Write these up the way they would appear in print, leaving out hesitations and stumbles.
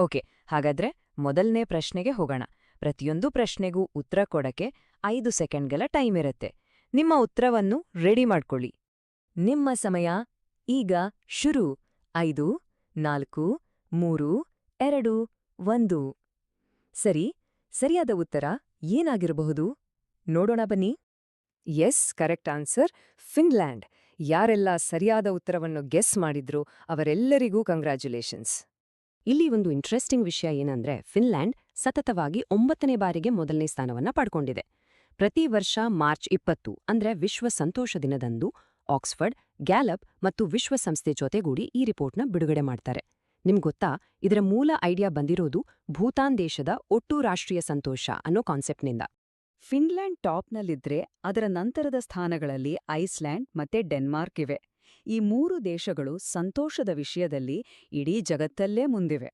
Okay, ಹಾಗಾದ್ರೆ ಮೊದಲನೇ ಪ್ರಶ್ನೆಗೆ ಹೋಗೋಣ. ಪ್ರತಿಯೊಂದು ಪ್ರಶ್ನೆಗೂ ಉತ್ತರ ಕೊಡಕ್ಕೆ 5 ಸೆಕೆಂಡ್ಗಳ ಟೈಮ್ ಇರುತ್ತೆ. ನಿಮ್ಮ ಉತ್ತರವನ್ನು ರೆಡಿ ಮಾಡ್ಕೊಳ್ಳಿ. ನಿಮ್ಮ ಸಮಯ ಈಗ ಶುರು. 5, 4, 3, 2, 1. ಸರಿಯಾದ ಉತ್ತರ ಏನಾಗಿರಬಹುದು? ನೋಡೋಣ ಬನ್ನಿ. Yes, correct answer Finland. ಯಾರೆಲ್ಲ ಸರಿಯಾದ ಉತ್ತರವನ್ನು ಗೆಸ್ ಮಾಡಿದ್ರು ಅವರೆಲ್ಲರಿಗೂ ಕಂಗ್ರ್ಯಾಚುಲೇಷನ್ಸ್. ಇಲ್ಲಿ ಒಂದು ಇಂಟ್ರೆಸ್ಟಿಂಗ್ ವಿಷಯ ಏನಂದ್ರೆ, ಫಿನ್ಲ್ಯಾಂಡ್ ಸತತವಾಗಿ 9ನೇ ಬಾರಿಗೆ ಮೊದಲನೇ ಸ್ಥಾನವನ್ನ ಪಡ್ಕೊಂಡಿದೆ. ಪ್ರತಿ ವರ್ಷ ಮಾರ್ಚ್ 20 ಅಂದ್ರೆ ವಿಶ್ವ ಸಂತೋಷ ದಿನದಂದು ಆಕ್ಸ್ಫರ್ಡ್, ಗ್ಯಾಲಪ್ ಮತ್ತು ವಿಶ್ವಸಂಸ್ಥೆ ಜೊತೆಗೂಡಿ ಈ ರಿಪೋರ್ಟ್ನ ಬಿಡುಗಡೆ ಮಾಡ್ತಾರೆ. ನಿಮ್ಗೊತ್ತಾ, ಇದರ ಮೂಲ ಐಡಿಯಾ ಬಂದಿರೋದು ಭೂತಾನ್ ದೇಶದ ಒಟ್ಟು ರಾಷ್ಟ್ರೀಯ ಸಂತೋಷ ಅನ್ನೋ ಕಾನ್ಸೆಪ್ಟ್ನಿಂದ. ಫಿನ್ಲ್ಯಾಂಡ್ ಟಾಪ್ನಲ್ಲಿದ್ರೆ ಅದರ ನಂತರದ ಸ್ಥಾನಗಳಲ್ಲಿ ಐಸ್ಲ್ಯಾಂಡ್ ಮತ್ತೆ ಡೆನ್ಮಾರ್ಕ್ ಇವೆ. ಈ 3 ದೇಶಗಳು ಸಂತೋಷದ ವಿಷಯದಲ್ಲಿ ಇಡೀ ಜಗತ್ತಲ್ಲೇ ಮುಂದಿವೆ.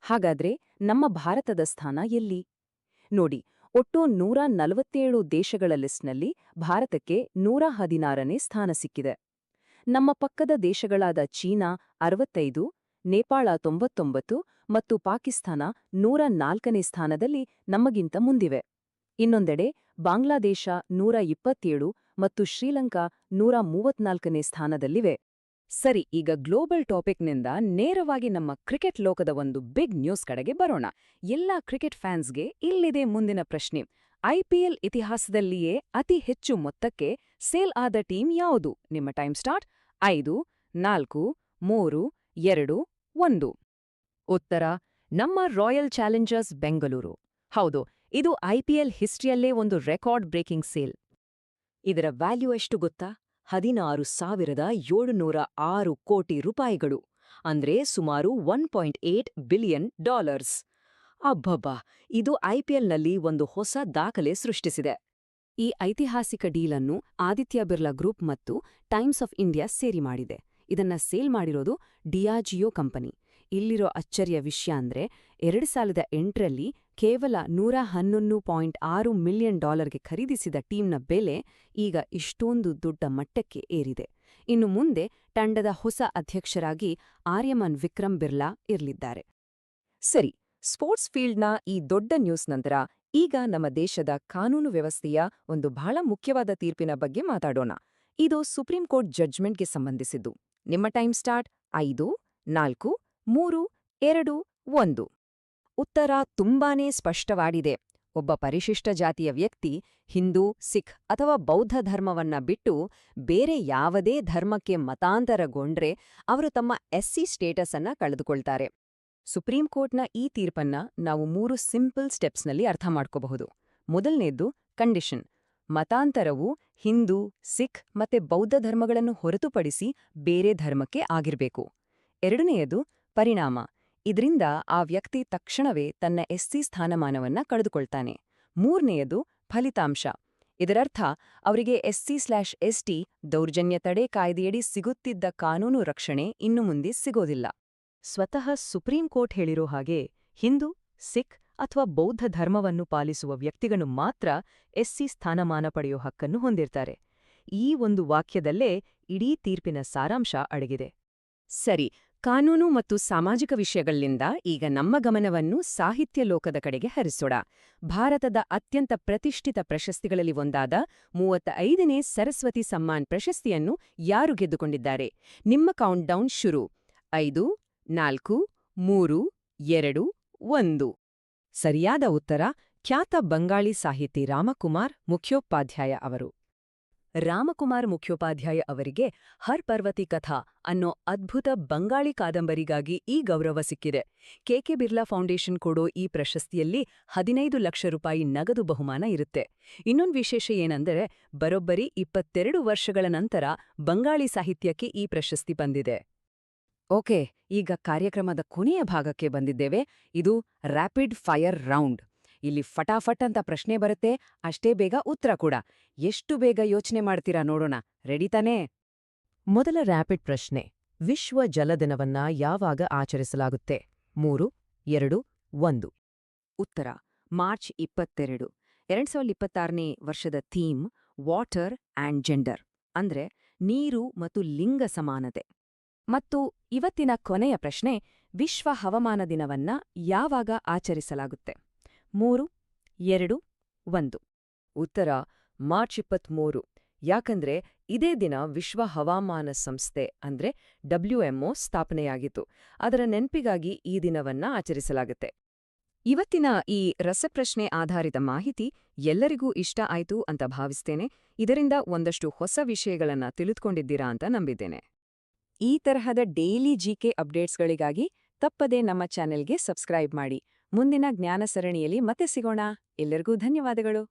ಹಾಗಾದ್ರೆ ನಮ್ಮ ಭಾರತದ ಸ್ಥಾನ ಎಲ್ಲಿ? ನೋಡಿ, ಒಟ್ಟು 147 ದೇಶಗಳ ಲಿಸ್ಟ್ನಲ್ಲಿ ಭಾರತಕ್ಕೆ 116ನೇ ಸ್ಥಾನ ಸಿಕ್ಕಿದೆ. ನಮ್ಮ ಪಕ್ಕದ ದೇಶಗಳಾದ ಚೀನಾ 65, ನೇಪಾಳ 99 ಮತ್ತು ಪಾಕಿಸ್ತಾನ 104ನೇ ಸ್ಥಾನದಲ್ಲಿ ನಮಗಿಂತ ಮುಂದಿವೆ. ಇನ್ನೊಂದೆಡೆ ಬಾಂಗ್ಲಾದೇಶ 127 ಮತ್ತು ಶ್ರೀಲಂಕಾ 134ನೇ ಸ್ಥಾನದಲ್ಲಿವೆ. ಸರಿ, ಈಗ ಗ್ಲೋಬಲ್ ಟಾಪಿಕ್ನಿಂದ ನೇರವಾಗಿ ನಮ್ಮ ಕ್ರಿಕೆಟ್ ಲೋಕದ ಒಂದು ಬಿಗ್ ನ್ಯೂಸ್ ಕಡೆಗೆ ಬರೋಣ. ಎಲ್ಲ ಕ್ರಿಕೆಟ್ ಫ್ಯಾನ್ಸ್ಗೆ ಇಲ್ಲಿದೆ ಮುಂದಿನ ಪ್ರಶ್ನೆ. ಐಪಿಎಲ್ ಇತಿಹಾಸದಲ್ಲಿಯೇ ಅತಿ ಹೆಚ್ಚು ಮೊತ್ತಕ್ಕೆ ಸೇಲ್ ಆದ ಟೀಮ್ ಯಾವುದು? ನಿಮ್ಮ ಟೈಮ್ ಸ್ಟಾರ್ಟ್. 5, 4, 3, 2, 1. ಉತ್ತರ ನಮ್ಮ ರಾಯಲ್ ಚಾಲೆಂಜರ್ಸ್ ಬೆಂಗಳೂರು. ಹೌದು, ಇದು ಐಪಿಎಲ್ ಹಿಸ್ಟ್ರಿಯಲ್ಲೇ ಒಂದು ರೆಕಾರ್ಡ್ ಬ್ರೇಕಿಂಗ್ ಸೇಲ್. ಇದರ ವ್ಯಾಲ್ಯೂ ಎಷ್ಟು ಗೊತ್ತಾ? 16,706 ಕೋಟಿ ರೂಪಾಯಿಗಳು, ಅಂದ್ರೆ ಸುಮಾರು $1.8 ಬಿಲಿಯನ್. ಅಬ್ಬಬ್ಬಾ, ಇದು ಐಪಿಎಲ್ನಲ್ಲಿ ಒಂದು ಹೊಸ ದಾಖಲೆ ಸೃಷ್ಟಿಸಿದೆ. ಈ ಐತಿಹಾಸಿಕ ಡೀಲನ್ನು ಆದಿತ್ಯ ಬಿರ್ಲಾ ಗ್ರೂಪ್ ಮತ್ತು ಟೈಮ್ಸ್ ಆಫ್ ಇಂಡಿಯಾ ಸೇರಿ ಮಾಡಿದೆ. ಇದನ್ನ ಸೇಲ್ ಮಾಡಿರೋದು ಡಿಯಾಜಿಯೋ ಕಂಪನಿ. ಇಲ್ಲಿರೋ ಅಚ್ಚರಿಯ ವಿಷಯ ಅಂದ್ರೆ, 2008ರಲ್ಲಿ ಕೇವಲ $111.6 ಮಿಲಿಯನ್ ಖರೀದಿಸಿದ ಟೀಮ್ನ ಬೆಲೆ ಈಗ ಇಷ್ಟೊಂದು ದೊಡ್ಡ ಮಟ್ಟಕ್ಕೆ ಏರಿದೆ. ಇನ್ನು ಮುಂದೆ ತಂಡದ ಹೊಸ ಅಧ್ಯಕ್ಷರಾಗಿ ಆರ್ಯಮನ್ ವಿಕ್ರಮ್ ಬಿರ್ಲಾ ಇರಲಿದ್ದಾರೆ. ಸರಿ, ಸ್ಪೋರ್ಟ್ಸ್ ಫೀಲ್ಡ್ನ ಈ ದೊಡ್ಡ ನ್ಯೂಸ್ ನಂತರ ಈಗ ನಮ್ಮ ದೇಶದ ಕಾನೂನು ವ್ಯವಸ್ಥೆಯ ಒಂದು ಬಹಳ ಮುಖ್ಯವಾದ ತೀರ್ಪಿನ ಬಗ್ಗೆ ಮಾತಾಡೋಣ. ಇದು ಸುಪ್ರೀಂ ಕೋರ್ಟ್ ಜಡ್ಜ್ಮೆಂಟ್ಗೆ ಸಂಬಂಧಿಸಿದ್ದು. ನಿಮ್ಮ ಟೈಮ್ ಸ್ಟಾರ್ಟ್. 5, 4, 3, 2, 1. ಉತ್ತರ ತುಂಬಾನೇ ಸ್ಪಷ್ಟವಾಗಿದೆ. ಒಬ್ಬ ಪರಿಶಿಷ್ಟ ಜಾತಿಯ ವ್ಯಕ್ತಿ ಹಿಂದೂ, ಸಿಖ್ ಅಥವಾ ಬೌದ್ಧ ಧರ್ಮವನ್ನ ಬಿಟ್ಟು ಬೇರೆ ಯಾವುದೇ ಧರ್ಮಕ್ಕೆ ಮತಾಂತರಗೊಂಡ್ರೆ ಅವರು ತಮ್ಮ ಎಸ್ಸಿ ಸ್ಟೇಟಸ್ ಅನ್ನ ಕಳೆದುಕೊಳ್ತಾರೆ. ಸುಪ್ರೀಂ ಕೋರ್ಟ್ನ ಈ ತೀರ್ಪನ್ನ ನಾವು 3 ಸಿಂಪಲ್ ಸ್ಟೆಪ್ಸ್ನಲ್ಲಿ ಅರ್ಥ ಮಾಡ್ಕೋಬಹುದು. ಮೊದಲನೇದ್ದು ಕಂಡೀಷನ್. ಮತಾಂತರವು ಹಿಂದೂ, ಸಿಖ್ ಮತ್ತೆ ಬೌದ್ಧ ಧರ್ಮಗಳನ್ನು ಹೊರತುಪಡಿಸಿ ಬೇರೆ ಧರ್ಮಕ್ಕೆ ಆಗಿರಬೇಕು. ಎರಡನೆಯದು ಪರಿಣಾಮ. ಇದರಿಂದ ಆ ವ್ಯಕ್ತಿ ತಕ್ಷಣವೇ ತನ್ನ ಎಸ್ಸಿ ಸ್ಥಾನಮಾನವನ್ನ ಕಳೆದುಕೊಳ್ತಾನೆ. ಮೂರನೆಯದು ಫಲಿತಾಂಶ. ಇದರರ್ಥ ಅವರಿಗೆ SC/ST ದೌರ್ಜನ್ಯ ತಡೆ ಕಾಯ್ದೆಯಡಿ ಸಿಗುತ್ತಿದ್ದ ಕಾನೂನು ರಕ್ಷಣೆ ಇನ್ನು ಮುಂದೆ ಸಿಗೋದಿಲ್ಲ. ಸ್ವತಃ ಸುಪ್ರೀಂ ಕೋರ್ಟ್ ಹೇಳಿರೋ ಹಾಗೆ ಹಿಂದೂ, ಸಿಖ್ ಅಥವಾ ಬೌದ್ಧ ಧರ್ಮವನ್ನು ಪಾಲಿಸುವ ವ್ಯಕ್ತಿಗಳು ಮಾತ್ರ ಎಸ್ಸಿ ಸ್ಥಾನಮಾನ ಪಡೆಯೋ ಹಕ್ಕನ್ನು ಹೊಂದಿರ್ತಾರೆ. ಈ ಒಂದು ವಾಕ್ಯದಲ್ಲೇ ಇಡೀ ತೀರ್ಪಿನ ಸಾರಾಂಶ ಅಡಗಿದೆ. ಸರಿ, ಕಾನೂನು ಮತ್ತು ಸಾಮಾಜಿಕ ವಿಷಯಗಳಿಂದ ಈಗ ನಮ್ಮ ಗಮನವನ್ನು ಸಾಹಿತ್ಯ ಲೋಕದ ಕಡೆಗೆ ಹರಿಸೋಣ. ಭಾರತದ ಅತ್ಯಂತ ಪ್ರತಿಷ್ಠಿತ ಪ್ರಶಸ್ತಿಗಳಲ್ಲಿ ಒಂದಾದ 35ನೇ ಸರಸ್ವತಿ ಸಮ್ಮಾನ್ ಪ್ರಶಸ್ತಿಯನ್ನು ಯಾರು ಗೆದ್ದುಕೊಂಡಿದ್ದಾರೆ? ನಿಮ್ಮ ಕೌಂಟ್ಡೌನ್ ಶುರು. 5, 4, 3, 2, 1. ಸರಿಯಾದ ಉತ್ತರ ಖ್ಯಾತ ಬಂಗಾಳಿ ಸಾಹಿತಿ ರಾಮಕುಮಾರ್ ಮುಖ್ಯೋಪಾಧ್ಯಾಯ ಅವರು. ರಾಮಕುಮಾರ್ ಮುಖ್ಯೋಪಾಧ್ಯಾಯ ಅವರಿಗೆ ಹರ್ ಪರ್ವತಿ ಕಥಾ ಅನ್ನೋ ಅದ್ಭುತ ಬಂಗಾಳಿ ಕಾದಂಬರಿಗಾಗಿ ಈ ಗೌರವ ಸಿಕ್ಕಿದೆ. ಕೆಕೆ ಬಿರ್ಲಾ ಫೌಂಡೇಶನ್ ಕೊಡೋ ಈ ಪ್ರಶಸ್ತಿಯಲ್ಲಿ 15 ಲಕ್ಷ ರೂಪಾಯಿ ನಗದು ಬಹುಮಾನ ಇರುತ್ತೆ. ಇನ್ನೊಂದು ವಿಶೇಷ ಏನಂದರೆ, ಬರೋಬ್ಬರಿ 22 ವರ್ಷಗಳ ನಂತರ ಬಂಗಾಳಿ ಸಾಹಿತ್ಯಕ್ಕೆ ಈ ಪ್ರಶಸ್ತಿ ಬಂದಿದೆ. ಓಕೆ, ಈಗ ಕಾರ್ಯಕ್ರಮದ ಕೊನೆಯ ಭಾಗಕ್ಕೆ ಬಂದಿದ್ದೇವೆ. ಇದು ರ್ಯಾಪಿಡ್ ಫೈರ್ ರೌಂಡ್. ಇಲ್ಲಿ ಫಟಾಫಟ್ ಅಂತ ಪ್ರಶ್ನೆ ಬರುತ್ತೆ, ಅಷ್ಟೇ ಬೇಗ ಉತ್ತರ ಕೂಡ. ಎಷ್ಟು ಬೇಗ ಯೋಚನೆ ಮಾಡ್ತೀರಾ ನೋಡೋಣ. ರೆಡಿ ತಾನೇ? ಮೊದಲ ರ್ಯಾಪಿಡ್ ಪ್ರಶ್ನೆ. ವಿಶ್ವ ಜಲ ದಿನವನ್ನ ಯಾವಾಗ ಆಚರಿಸಲಾಗುತ್ತೆ? 3, 2, 1. ಉತ್ತರ ಮಾರ್ಚ್ 22. 2026ನೇ ವರ್ಷದ ಥೀಮ್ ವಾಟರ್ ಆ್ಯಂಡ್ ಜೆಂಡರ್, ಅಂದ್ರೆ ನೀರು ಮತ್ತು ಲಿಂಗ ಸಮಾನತೆ. ಮತ್ತು ಇವತ್ತಿನ ಕೊನೆಯ ಪ್ರಶ್ನೆ, ವಿಶ್ವ ಹವಾಮಾನ ದಿನವನ್ನ ಯಾವಾಗ ಆಚರಿಸಲಾಗುತ್ತೆ? 3, 2, 1. ಉತ್ತರ ಮಾರ್ಚ್ 23. ಯಾಕಂದ್ರೆ ಇದೇ ದಿನ ವಿಶ್ವ ಹವಾಮಾನ ಸಂಸ್ಥೆ ಅಂದ್ರೆ WMO ಸ್ಥಾಪನೆಯಾಗಿತ್ತು. ಅದರ ನೆನ್ಪಿಗಾಗಿ ಈ ದಿನವನ್ನ ಆಚರಿಸಲಾಗುತ್ತೆ. ಇವತ್ತಿನ ಈ ರಸಪ್ರಶ್ನೆ ಆಧಾರಿತ ಮಾಹಿತಿ ಎಲ್ಲರಿಗೂ ಇಷ್ಟ ಆಯ್ತು ಅಂತ ಭಾವಿಸ್ತೇನೆ. ಇದರಿಂದ ಒಂದಷ್ಟು ಹೊಸ ವಿಷಯಗಳನ್ನ ತಿಳಿದುಕೊಂಡಿದ್ದೀರಾ ಅಂತ ನಂಬಿದ್ದೇನೆ. ಈ ತರಹದ ಡೈಲಿ ಜಿಕೆ ಅಪ್ಡೇಟ್ಸ್ಗಳಿಗಾಗಿ ತಪ್ಪದೇ ನಮ್ಮ ಚಾನೆಲ್ಗೆ ಸಬ್ಸ್ಕ್ರೈಬ್ ಮಾಡಿ. ಮುಂದಿನ ಜ್ಞಾನ ಸರಣಿಯಲ್ಲಿ ಮತ್ತೆ ಸಿಗೋಣ. ಎಲ್ಲರಿಗೂ ಧನ್ಯವಾದಗಳು.